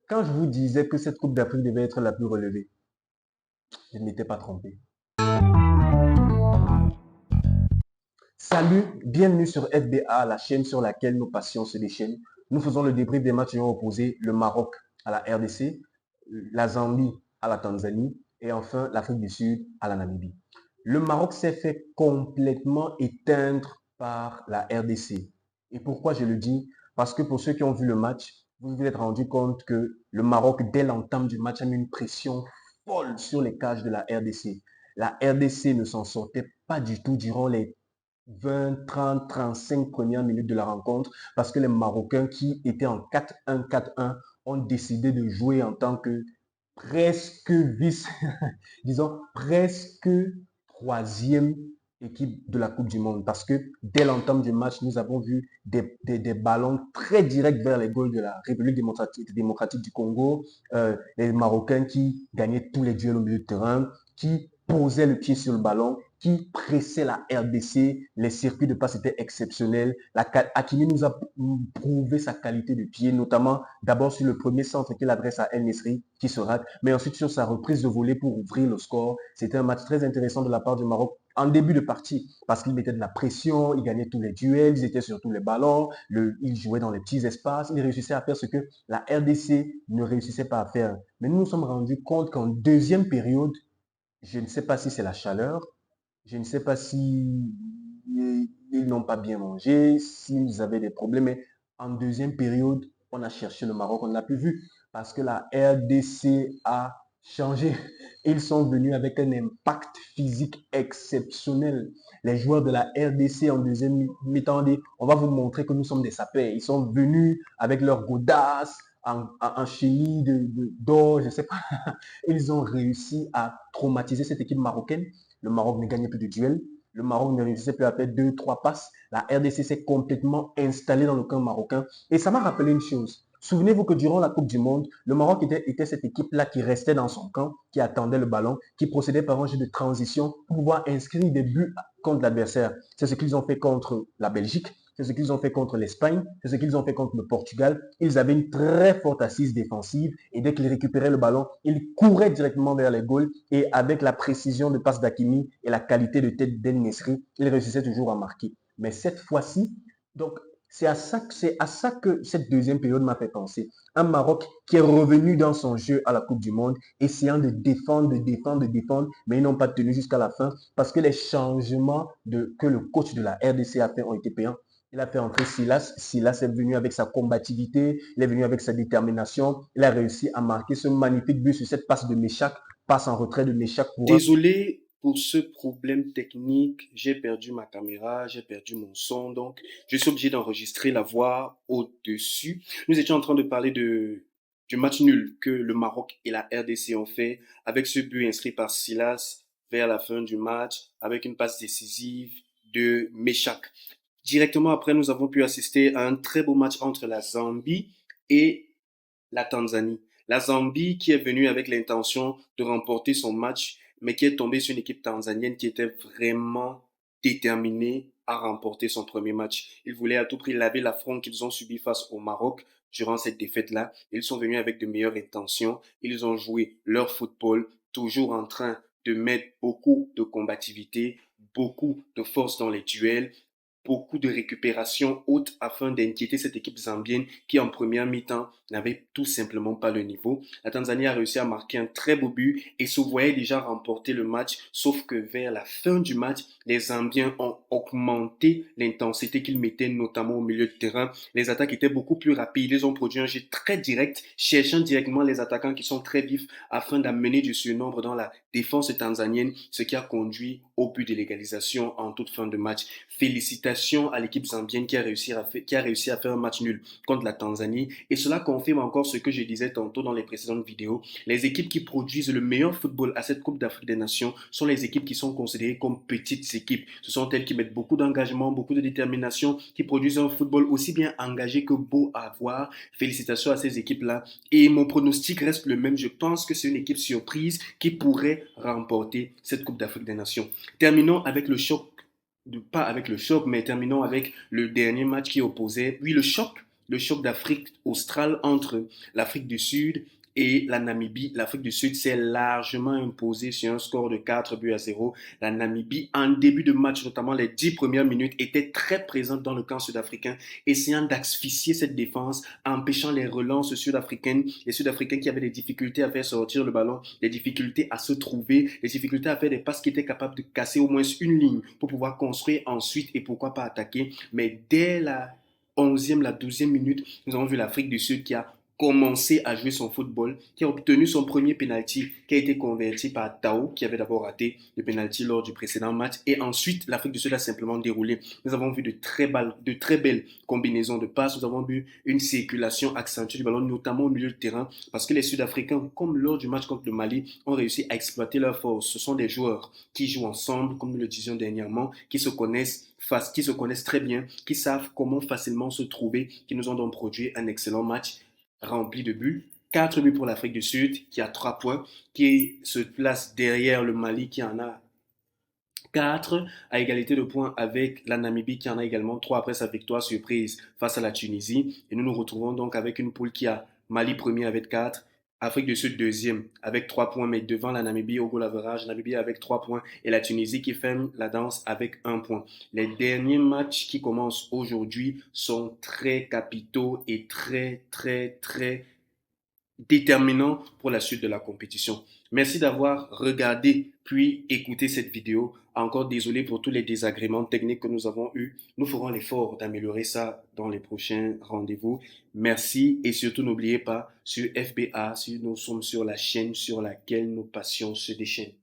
Quand je vous disais que cette Coupe d'Afrique devait être la plus relevée, je ne m'étais pas trompé. Salut, bienvenue sur FBA, la chaîne sur laquelle nos passions se déchaînent. Nous faisons le débrief des matchs ayant opposé le Maroc à la RDC, la Zambie à la Tanzanie et enfin l'Afrique du Sud à la Namibie. Le Maroc s'est fait complètement éteindre par la RDC. Et pourquoi je le dis? Parce que pour ceux qui ont vu le match, vous vous êtes rendu compte que le Maroc, dès l'entame du match, a mis une pression folle sur les cages de la RDC. La RDC ne s'en sortait pas du tout durant les 20, 30, 35 premières minutes de la rencontre parce que les Marocains qui étaient en 4-1, 4-1 ont décidé de jouer en tant que presque vice, disons presque troisième équipe de la Coupe du Monde parce que dès l'entame du match, nous avons vu des ballons très directs vers les goals de la République démocratique du Congo, les Marocains qui gagnaient tous les duels au milieu de terrain, qui posaient le pied sur le ballon, qui pressait la RDC. Les circuits de passe étaient exceptionnels. Hakimi nous a prouvé sa qualité de pied, notamment d'abord sur le premier centre qu'il adresse à El Nesri, qui se rate, mais ensuite sur sa reprise de volée pour ouvrir le score. C'était un match très intéressant de la part du Maroc en début de partie, parce qu'ils mettaient de la pression, ils gagnaient tous les duels, ils étaient sur tous les ballons, ils jouaient dans les petits espaces, ils réussissaient à faire ce que la RDC ne réussissait pas à faire. Mais nous nous sommes rendus compte qu'en deuxième période, je ne sais pas si c'est la chaleur, je ne sais pas si ils n'ont pas bien mangé, s'ils avaient des problèmes, mais en deuxième période, on a cherché le Maroc, on ne l'a plus vu parce que la RDC a changé. Ils sont venus avec un impact physique exceptionnel. Les joueurs de la RDC en deuxième mi-temps dit, on va vous montrer que nous sommes des sapeurs. Ils sont venus avec leur godasses, en chenille d'or, je ne sais pas. Ils ont réussi à traumatiser cette équipe marocaine. Le Maroc ne gagnait plus de duel. Le Maroc ne réussissait plus à faire deux, trois passes. La RDC s'est complètement installée dans le camp marocain. Et ça m'a rappelé une chose. Souvenez-vous que durant la Coupe du Monde, le Maroc était cette équipe-là qui restait dans son camp, qui attendait le ballon, qui procédait par un jeu de transition pour pouvoir inscrire des buts contre l'adversaire. C'est ce qu'ils ont fait contre la Belgique, c'est ce qu'ils ont fait contre l'Espagne, c'est ce qu'ils ont fait contre le Portugal. Ils avaient une très forte assise défensive et dès qu'ils récupéraient le ballon, ils couraient directement vers les goals et avec la précision de passe d'Hakimi et la qualité de tête d'El Nesri, ils réussissaient toujours à marquer. Mais cette fois-ci, donc c'est à ça que cette deuxième période m'a fait penser. Un Maroc qui est revenu dans son jeu à la Coupe du Monde, essayant de défendre, de défendre, de défendre, mais ils n'ont pas tenu jusqu'à la fin parce que les changements que le coach de la RDC a fait ont été payants. Il a fait entrer Silas. Silas est venu avec sa combativité, il est venu avec sa détermination. Il a réussi à marquer ce magnifique but sur cette passe de Méchac, passe en retrait de Méchac pour un. Désolé pour ce problème technique, j'ai perdu ma caméra, j'ai perdu mon son, donc je suis obligé d'enregistrer la voix au-dessus. Nous étions en train de parler du match nul que le Maroc et la RDC ont fait avec ce but inscrit par Silas vers la fin du match, avec une passe décisive de Meshak. Directement après, nous avons pu assister à un très beau match entre la Zambie et la Tanzanie. La Zambie qui est venue avec l'intention de remporter son match, mais qui est tombée sur une équipe tanzanienne qui était vraiment déterminée à remporter son premier match. Ils voulaient à tout prix laver l'affront qu'ils ont subi face au Maroc durant cette défaite-là. Ils sont venus avec de meilleures intentions. Ils ont joué leur football, toujours en train de mettre beaucoup de combativité, beaucoup de force dans les duels, beaucoup de récupération haute afin d'inquiéter cette équipe zambienne qui en première mi-temps n'avait tout simplement pas le niveau. La Tanzanie a réussi à marquer un très beau but et se voyait déjà remporter le match, sauf que vers la fin du match, les Zambiens ont augmenté l'intensité qu'ils mettaient notamment au milieu de terrain. Les attaques étaient beaucoup plus rapides, ils ont produit un jeu très direct, cherchant directement les attaquants qui sont très vifs afin d'amener du surnombre dans la défense tanzanienne, ce qui a conduit au but de l'égalisation en toute fin de match. Félicitations à l'équipe zambienne qui a réussi à faire un match nul contre la Tanzanie. Et cela confirme encore ce que je disais tantôt dans les précédentes vidéos. Les équipes qui produisent le meilleur football à cette Coupe d'Afrique des Nations sont les équipes qui sont considérées comme petites équipes. Ce sont elles qui mettent beaucoup d'engagement, beaucoup de détermination, qui produisent un football aussi bien engagé que beau à voir. Félicitations à ces équipes-là. Et mon pronostic reste le même. Je pense que c'est une équipe surprise qui pourrait remporter cette Coupe d'Afrique des Nations. Terminons avec le choc, pas avec le choc, mais terminons avec le dernier match qui opposait, oui, le choc le choc d'Afrique australe entre l'Afrique du Sud et la Namibie. L'Afrique du Sud s'est largement imposée sur un score de 4 buts à 0. La Namibie, en début de match, notamment les 10 premières minutes, était très présente dans le camp sud-africain, essayant d'asphyxier cette défense, empêchant les relances sud-africaines. Les Sud-Africains qui avaient des difficultés à faire sortir le ballon, des difficultés à se trouver, des difficultés à faire des passes qui étaient capables de casser au moins une ligne pour pouvoir construire ensuite et pourquoi pas attaquer. Mais dès la 11e, la 12e minute, nous avons vu l'Afrique du Sud qui a commencé à jouer son football, qui a obtenu son premier penalty, qui a été converti par Tao, qui avait d'abord raté le penalty lors du précédent match, et ensuite l'Afrique du Sud a simplement déroulé. Nous avons vu de très belles combinaisons de passes, nous avons vu une circulation accentuée du ballon, notamment au milieu de terrain, parce que les Sud-Africains, comme lors du match contre le Mali, ont réussi à exploiter leur force. Ce sont des joueurs qui jouent ensemble, comme nous le disions dernièrement, qui se connaissent très bien, qui savent comment facilement se trouver, qui nous ont donc produit un excellent match rempli de buts. 4 buts pour l'Afrique du Sud qui a 3 points, qui se place derrière le Mali qui en a 4 à égalité de points avec la Namibie qui en a également 3 après sa victoire surprise face à la Tunisie. Et nous nous retrouvons donc avec une poule qui a Mali premier avec 4, Afrique du Sud deuxième avec 3 points, mais devant la Namibie au goal average, Namibie avec 3 points et la Tunisie qui ferme la danse avec 1 point. Les derniers matchs qui commencent aujourd'hui sont très capitaux et très déterminants pour la suite de la compétition. Merci d'avoir regardé puis écouté cette vidéo. Encore désolé pour tous les désagréments techniques que nous avons eus. Nous ferons l'effort d'améliorer ça dans les prochains rendez-vous. Merci et surtout n'oubliez pas, sur FBA, nous sommes sur la chaîne sur laquelle nos passions se déchaînent.